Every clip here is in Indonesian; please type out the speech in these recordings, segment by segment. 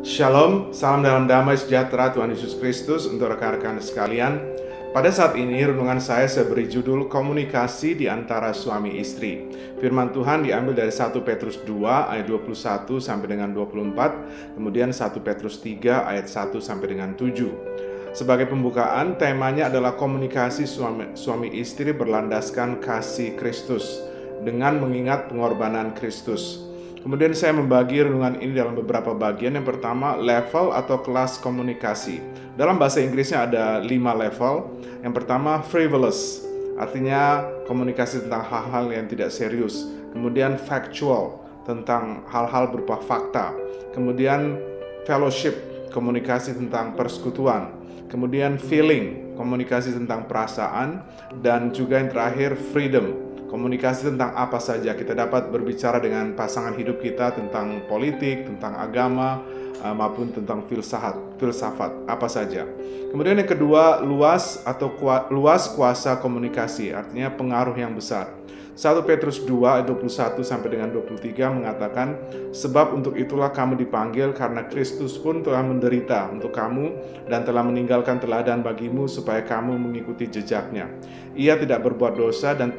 Shalom, salam dalam damai sejahtera Tuhan Yesus Kristus untuk rekan-rekan sekalian. Pada saat ini renungan saya beri judul komunikasi di antara suami istri. Firman Tuhan diambil dari 1 Petrus 2 ayat 21 sampai dengan 24, kemudian 1 Petrus 3 ayat 1 sampai dengan 7. Sebagai pembukaan, temanya adalah komunikasi suami istri berlandaskan kasih Kristus dengan mengingat pengorbanan Kristus. Kemudian saya membagi renungan ini dalam beberapa bagian. Yang pertama, level atau kelas komunikasi. Dalam bahasa Inggrisnya ada 5 level. Yang pertama, frivolous, artinya komunikasi tentang hal-hal yang tidak serius. Kemudian factual, tentang hal-hal berupa fakta. Kemudian fellowship, komunikasi tentang persekutuan. Kemudian feeling, komunikasi tentang perasaan. Dan juga yang terakhir, freedom, komunikasi tentang apa saja. Kita dapat berbicara dengan pasangan hidup kita tentang politik, tentang agama, maupun tentang filsafat, apa saja. Kemudian yang kedua, luas kuasa komunikasi, artinya pengaruh yang besar. 1 Petrus 2 ayat 21 sampai dengan 23 mengatakan, sebab untuk itulah kamu dipanggil, karena Kristus pun telah menderita untuk kamu dan telah meninggalkan teladan bagimu supaya kamu mengikuti jejaknya. Ia tidak berbuat dosa dan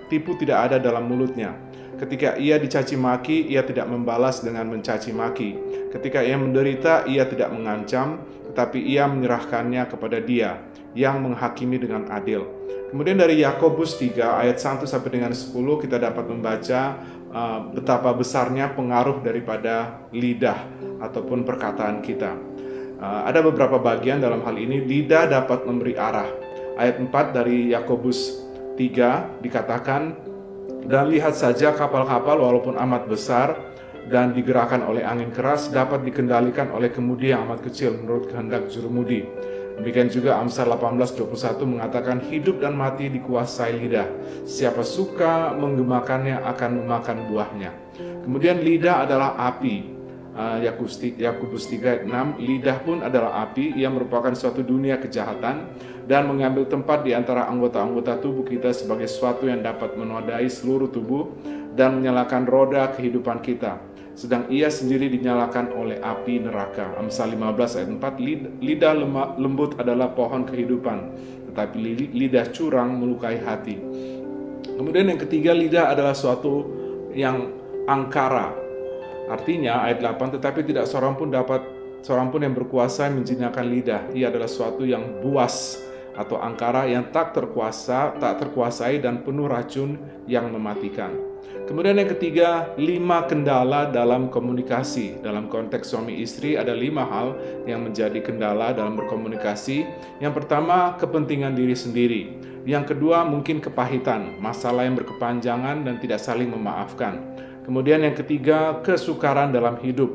tipu tidak ada dalam mulutnya. Ketika ia dicaci maki, ia tidak membalas dengan mencaci maki. Ketika ia menderita, ia tidak mengancam, tetapi ia menyerahkannya kepada Dia yang menghakimi dengan adil. Kemudian dari Yakobus 3 ayat 1 sampai dengan 10 kita dapat membaca betapa besarnya pengaruh daripada lidah ataupun perkataan kita. Ada beberapa bagian dalam hal ini. Lidah dapat memberi arah. Ayat 4 dari Yakobus 3 dikatakan, dan lihat saja kapal-kapal walaupun amat besar dan digerakkan oleh angin keras dapat dikendalikan oleh kemudi yang amat kecil menurut kehendak jurumudi. Demikian juga Amsal 18:21 mengatakan, hidup dan mati dikuasai lidah. Siapa suka menggemakannya akan memakan buahnya. Kemudian lidah adalah api. Yakobus 3 ayat 6, lidah pun adalah api. Ia merupakan suatu dunia kejahatan dan mengambil tempat di antara anggota-anggota tubuh kita sebagai sesuatu yang dapat menodai seluruh tubuh dan menyalakan roda kehidupan kita. Sedang ia sendiri dinyalakan oleh api neraka. Amsal 15 ayat 4, lidah lembut adalah pohon kehidupan, tetapi lidah curang melukai hati. Kemudian yang ketiga, lidah adalah suatu yang angkara. Artinya ayat 8, tetapi tidak seorang pun yang berkuasa menjinakkan lidah. Ia adalah suatu yang buas atau angkara yang tak terkuasai dan penuh racun yang mematikan. Kemudian yang ketiga, 5 kendala dalam komunikasi. Dalam konteks suami istri ada 5 hal yang menjadi kendala dalam berkomunikasi. Yang pertama, kepentingan diri sendiri. Yang kedua, mungkin kepahitan, masalah yang berkepanjangan dan tidak saling memaafkan. Kemudian yang ketiga, kesukaran dalam hidup.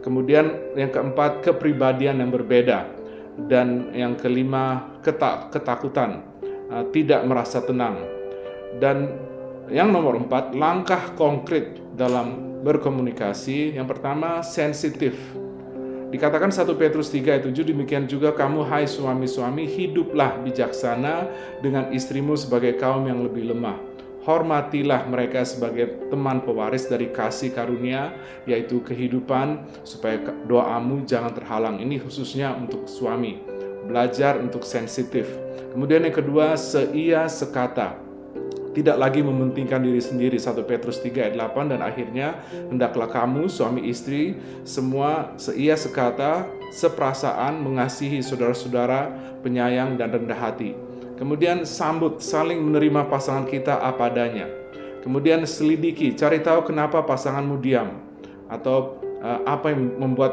Kemudian yang keempat, kepribadian yang berbeda. Dan yang kelima, ketakutan, tidak merasa tenang. Dan yang nomor 4, langkah konkret dalam berkomunikasi. Yang pertama, sensitif. Dikatakan 1 Petrus 3 ayat 7, demikian juga kamu hai suami-suami, hiduplah bijaksana dengan istrimu sebagai kaum yang lebih lemah. Hormatilah mereka sebagai teman pewaris dari kasih karunia, yaitu kehidupan, supaya doamu jangan terhalang. Ini khususnya untuk suami. Belajar untuk sensitif. Kemudian yang kedua, seia sekata. Tidak lagi mementingkan diri sendiri. 1 Petrus 3 ayat 8, dan akhirnya hendaklah kamu suami istri semua seia sekata, seperasaan, mengasihi saudara-saudara, penyayang dan rendah hati. Kemudian sambut, saling menerima pasangan kita apa adanya. Kemudian selidiki, cari tahu kenapa pasanganmu diam, atau apa yang membuat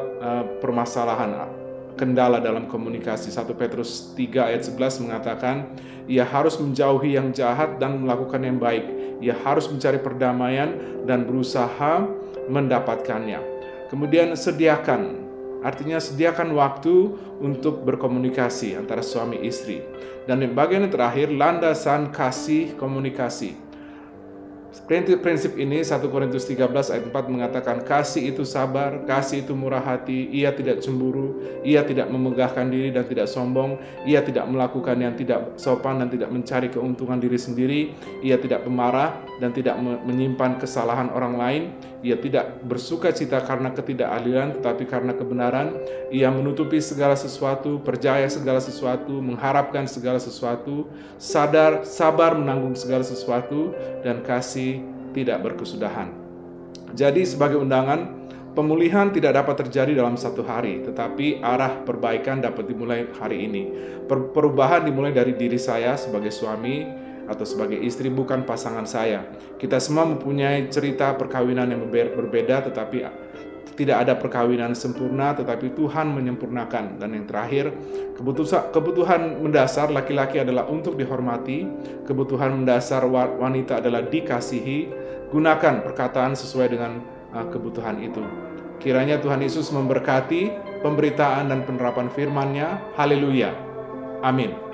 permasalahan, kendala dalam komunikasi. 1 Petrus 3 ayat 11 mengatakan, ia harus menjauhi yang jahat dan melakukan yang baik. Ia harus mencari perdamaian dan berusaha mendapatkannya. Kemudian sediakan, artinya sediakan waktu untuk berkomunikasi antara suami istri. Dan di bagian yang terakhir, landasan kasih komunikasi. Prinsip ini 1 Korintus 13 ayat 4 mengatakan, kasih itu sabar, kasih itu murah hati, ia tidak cemburu, ia tidak memegahkan diri dan tidak sombong, ia tidak melakukan yang tidak sopan dan tidak mencari keuntungan diri sendiri, ia tidak pemarah dan tidak menyimpan kesalahan orang lain, Ia tidak bersuka cita karena ketidakadilan, tetapi karena kebenaran. Ia menutupi segala sesuatu, percaya segala sesuatu, mengharapkan segala sesuatu, sabar menanggung segala sesuatu, dan kasih tidak berkesudahan. Jadi sebagai undangan, pemulihan tidak dapat terjadi dalam satu hari, tetapi arah perbaikan dapat dimulai hari ini. Perubahan dimulai dari diri saya sebagai suami atau sebagai istri, bukan pasangan saya. Kita semua mempunyai cerita perkawinan yang berbeda, tetapi tidak ada perkawinan sempurna, tetapi Tuhan menyempurnakan. Dan yang terakhir, kebutuhan mendasar laki-laki adalah untuk dihormati, kebutuhan mendasar wanita adalah dikasihi. Gunakan perkataan sesuai dengan kebutuhan itu. Kiranya Tuhan Yesus memberkati pemberitaan dan penerapan firman-Nya. Haleluya. Amin.